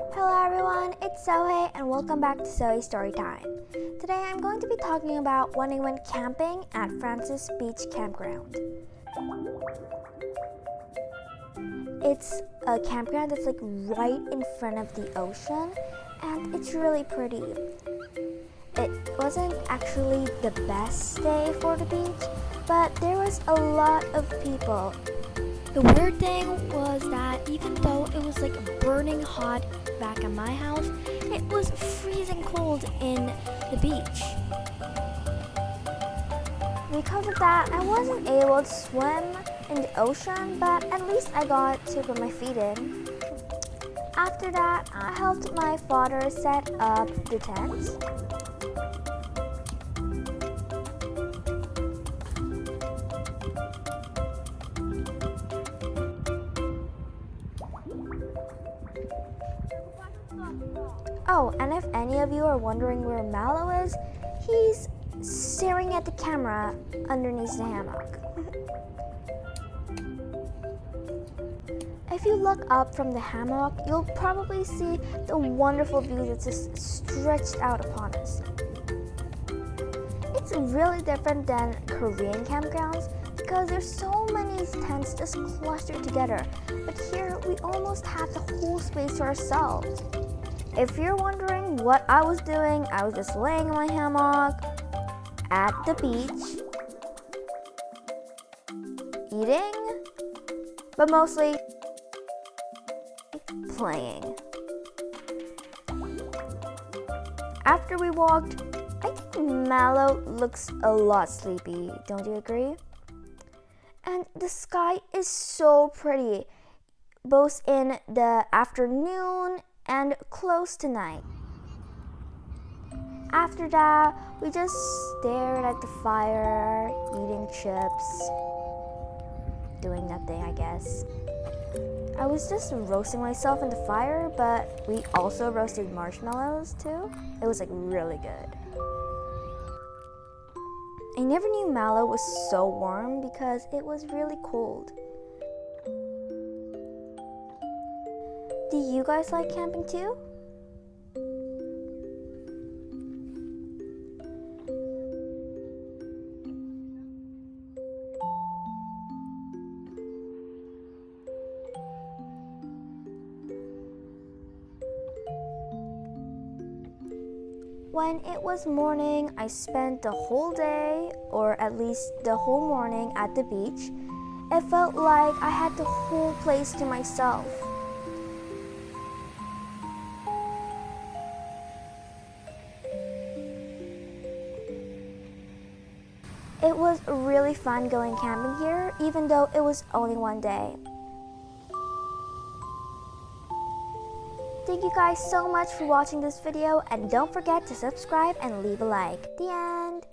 Hello everyone, it's Zoe and welcome back to Zoe's Storytime. Today I'm going to be talking about when I went camping at Francis Beach Campground. It's a campground that's right in front of the ocean and it's really pretty. It wasn't actually the best day for the beach, but there was a lot of people. The weird thing was that even though it was burning hot back at my house, it was freezing cold in the beach. Because of that, I wasn't able to swim in the ocean, but at least I got to put my feet in. After that, I helped my father set up the tent. Oh, and if any of you are wondering where Mallow is, he's staring at the camera underneath the hammock. If you look up from the hammock, you'll probably see the wonderful view that's just stretched out upon us. It's really different than Korean campgrounds because there's so many tents just clustered together, but here we almost have the whole space to ourselves. If you're wondering what I was doing, I was just laying in my hammock at the beach, eating, but mostly playing. After we walked, I think Mallow looks a lot sleepy, don't you agree? And the sky is so pretty, both in the afternoon and close to night. After that, we just stared at the fire, eating chips, doing nothing, I guess. I was just roasting myself in the fire, but we also roasted marshmallows too. It was really good. I never knew Mallow was so warm because it was really cold. Do you guys like camping too? When it was morning, I spent the whole day, or at least the whole morning, at the beach. It felt like I had the whole place to myself. It was really fun going camping here, even though it was only one day. Thank you guys so much for watching this video, and don't forget to subscribe and leave a like. The end.